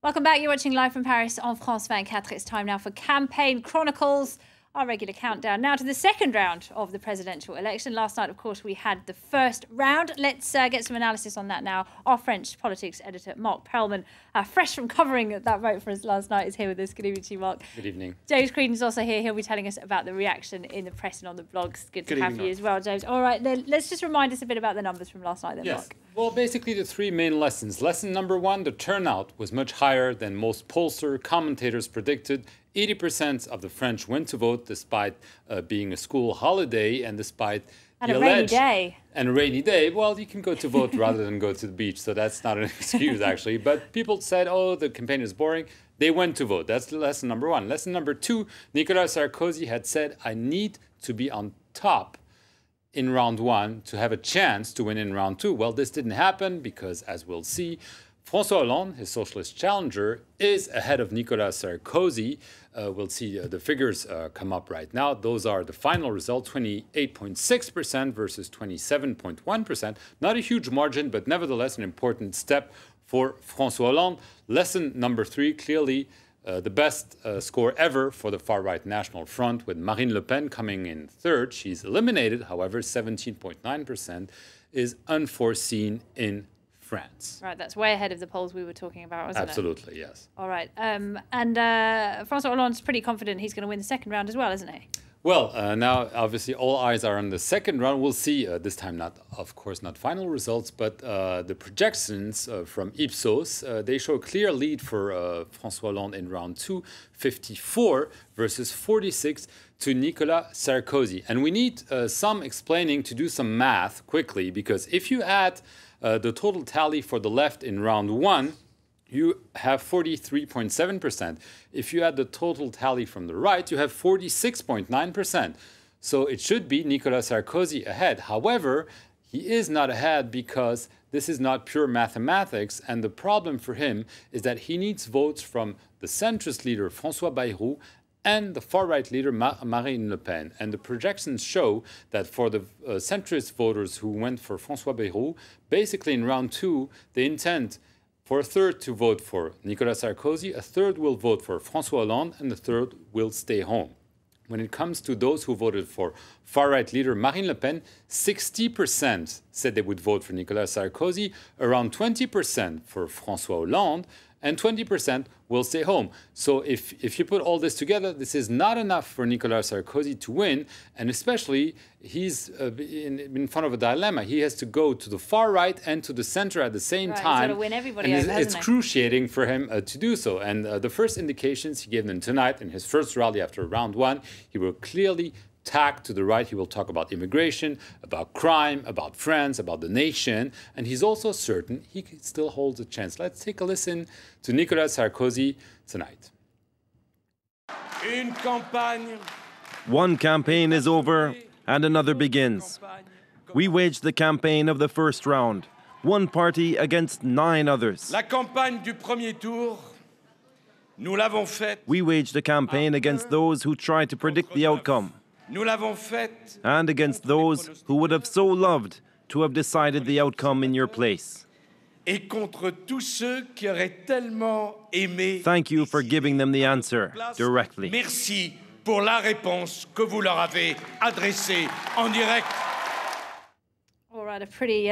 Welcome back. You're watching live from Paris on France 24. It's time now for Campaign Chronicles, our regular countdown now to the second round of the presidential election. Last night, of course, we had the first round. Let's get some analysis on that now. Our French politics editor, Mark Perlman, fresh from covering that vote for us last night, is here with us. Good evening to you, Mark. Good evening. James Creedon's also here. He'll be telling us about the reaction in the press and on the blogs. Good to have you as well, James. All right, then let's just remind us a bit about the numbers from last night then, Mark. Well, basically the three main lessons. Lesson number one, the turnout was much higher than most pollster commentators predicted. 80% of the French went to vote despite being a school holiday and despite and a rainy day. And a rainy day. Well, you can go to vote rather than go to the beach, so that's not an excuse, actually. But people said, oh, the campaign is boring. They went to vote. That's lesson number one. Lesson number two, Nicolas Sarkozy had said, I need to be on top in round one to have a chance to win in round two. Well, this didn't happen because, as we'll see, François Hollande, his socialist challenger, is ahead of Nicolas Sarkozy. We'll see the figures come up right now. Those are the final results, 28.6% versus 27.1%. Not a huge margin, but nevertheless an important step for François Hollande. Lesson number three, clearly the best score ever for the far-right National Front, with Marine Le Pen coming in third. She's eliminated, however, 17.9% is unforeseen in France. Right, that's way ahead of the polls we were talking about, wasn't it? Absolutely, yes. All right, and François Hollande's pretty confident he's going to win the second round as well, isn't he? Well, now obviously all eyes are on the second round. We'll see this time, not of course not final results, but the projections from Ipsos, they show a clear lead for François Hollande in round two, 54 versus 46 to Nicolas Sarkozy. And we need some explaining to do some math quickly, because if you add the total tally for the left in round one, you have 43.7%. If you add the total tally from the right, you have 46.9%. So it should be Nicolas Sarkozy ahead. However, he is not ahead because this is not pure mathematics. And the problem for him is that he needs votes from the centrist leader, François Bayrou, and the far-right leader, Marine Le Pen. And the projections show that for the centrist voters who went for François Bayrou, basically in round two, they intend for a third to vote for Nicolas Sarkozy, a third will vote for François Hollande, and the third will stay home. When it comes to those who voted for far-right leader Marine Le Pen, 60% said they would vote for Nicolas Sarkozy, around 20% for François Hollande, and 20% will stay home. So if you put all this together, this is not enough for Nicolas Sarkozy to win, and especially he's in front of a dilemma. He has to go to the far right and to the center at the same time. He's got to win everybody over, it's cruciating for him to do so. And the first indications he gave them tonight in his first rally after round one, he will clearly tack to the right. He will talk about immigration, about crime, about France, about the nation, and he's also certain he still holds a chance. Let's take a listen to Nicolas Sarkozy tonight. One campaign is over and another begins. We waged the campaign of the first round, one party against 9 others. We waged a campaign against those who tried to predict the outcome, and against those who would have so loved to have decided the outcome in your place. Thank you for giving them the answer directly. Merci pour la réponse que vous leur avez adressée en direct. All right, a pretty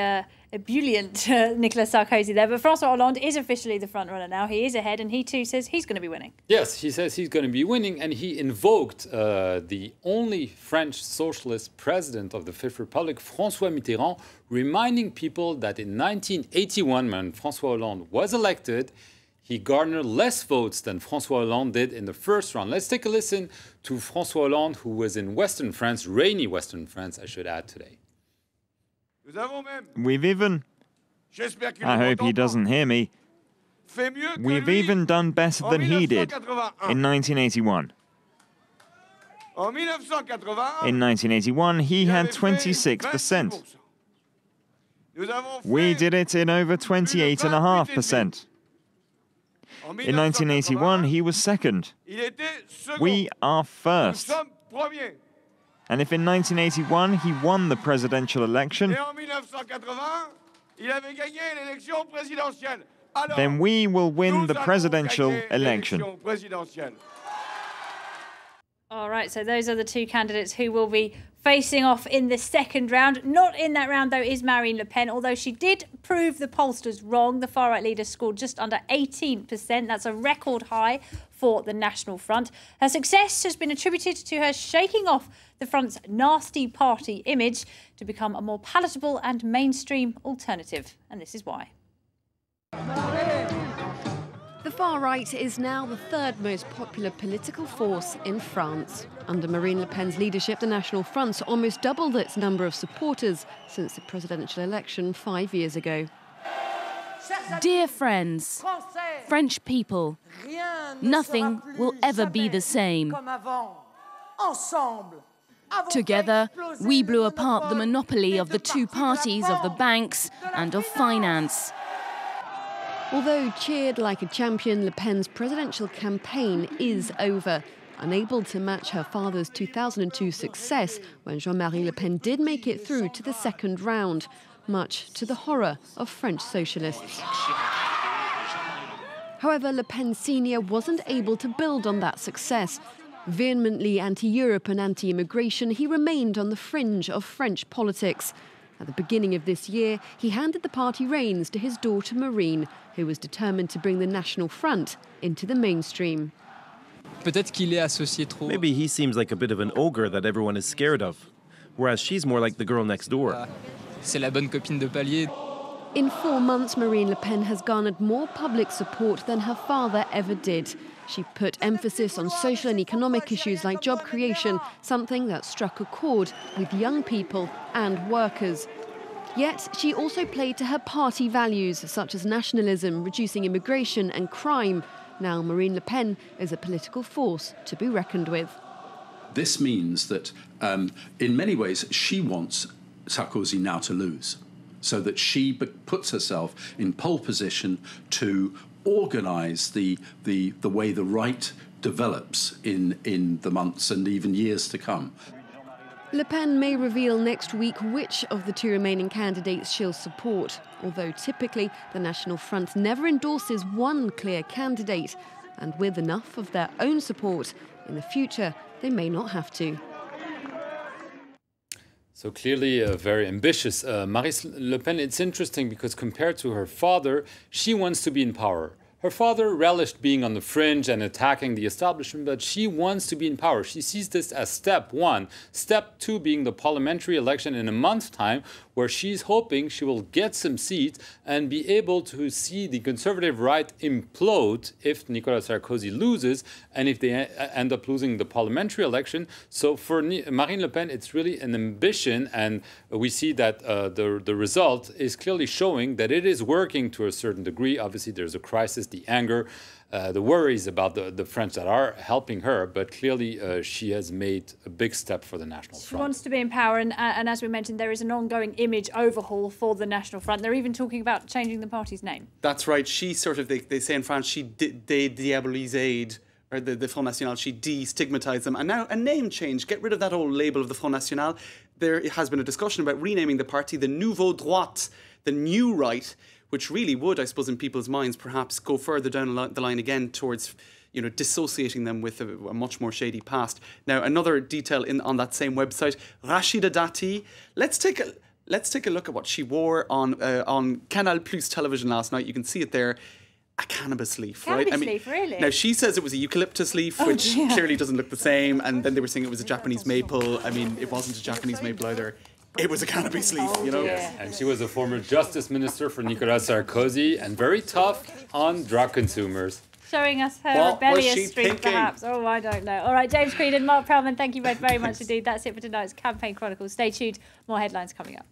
ebullient Nicolas Sarkozy there. But François Hollande is officially the front runner now. He is ahead, and he too says he's going to be winning. Yes, he says he's going to be winning, and he invoked the only French socialist president of the Fifth Republic, François Mitterrand, reminding people that in 1981, when François Hollande was elected, he garnered less votes than François Hollande did in the first round. Let's take a listen to François Hollande, who was in Western France, rainy Western France, I should add, today. We've even, I hope he doesn't hear me, we've even done better than he did in 1981. In 1981, he had 26%. We did it in over 28.5%. In 1981, he was second. We are first. And if in 1981 he won the presidential election, then we will win the presidential election. All right, so those are the two candidates who will be facing off in the second round. Not in that round, though, is Marine Le Pen, although she did prove the pollsters wrong. The far-right leader scored just under 18%. That's a record high for the National Front. Her success has been attributed to her shaking off the Front's nasty party image to become a more palatable and mainstream alternative. And this is why. The far right is now the third most popular political force in France. Under Marine Le Pen's leadership, the National Front almost doubled its number of supporters since the presidential election 5 years ago. Dear friends, French people, nothing will ever be the same. Together, we blew apart the monopoly of the two parties of the banks and of finance. Although cheered like a champion, Le Pen's presidential campaign is over. Unable to match her father's 2002 success when Jean-Marie Le Pen did make it through to the second round, much to the horror of French socialists. However, Le Pen Sr. wasn't able to build on that success. Vehemently anti-Europe and anti-immigration, he remained on the fringe of French politics. At the beginning of this year, he handed the party reins to his daughter Marine, who was determined to bring the National Front into the mainstream. Maybe he seems like a bit of an ogre that everyone is scared of, whereas she's more like the girl next door. In 4 months, Marine Le Pen has garnered more public support than her father ever did. She put emphasis on social and economic issues like job creation, something that struck a chord with young people and workers. Yet she also played to her party values, such as nationalism, reducing immigration and crime. Now Marine Le Pen is a political force to be reckoned with. This means that, in many ways, she wants Sarkozy now to lose, so that she puts herself in pole position to organise the way the right develops in the months and even years to come. Le Pen may reveal next week which of the two remaining candidates she'll support, although typically the National Front never endorses one clear candidate, and with enough of their own support, in the future they may not have to. So clearly very ambitious. Marine Le Pen, it's interesting because compared to her father, she wants to be in power. Her father relished being on the fringe and attacking the establishment, but she wants to be in power. She sees this as step one. Step two being the parliamentary election in a month's time, where she's hoping she will get some seats and be able to see the conservative right implode if Nicolas Sarkozy loses and if they end up losing the parliamentary election. So for Marine Le Pen, it's really an ambition, and we see that the result is clearly showing that it is working to a certain degree. Obviously, there's a crisis, the anger, the worries about the French that are helping her, but clearly she has made a big step for the National Front. She wants to be in power, and as we mentioned, there is an ongoing image overhaul for the National Front. They're even talking about changing the party's name. That's right. She sort of, they say in France, she diabolised, or the Front National, she destigmatized them. And now a name change, get rid of that old label of the Front National. There has been a discussion about renaming the party the Nouveau Droite, the new right, which really would, I suppose, in people's minds, perhaps go further down the line again towards, you know, dissociating them with a much more shady past. Now, another detail on that same website, Rachida Dati. Let's take a look at what she wore on Canal Plus television last night. You can see it there. A cannabis leaf, right? Cannabis leaf, really? Now, she says it was a eucalyptus leaf, which clearly doesn't look the same. And then they were saying it was a Japanese maple. I mean, it wasn't a Japanese maple either. It was a cannabis leaf, you know? Yes, and she was a former justice minister for Nicolas Sarkozy and very tough on drug consumers. Showing us her rebellious streak, perhaps. Oh, I don't know. All right, James Creed and Mark Perlman, thank you both very much indeed. That's it for tonight's Campaign Chronicles. Stay tuned. More headlines coming up.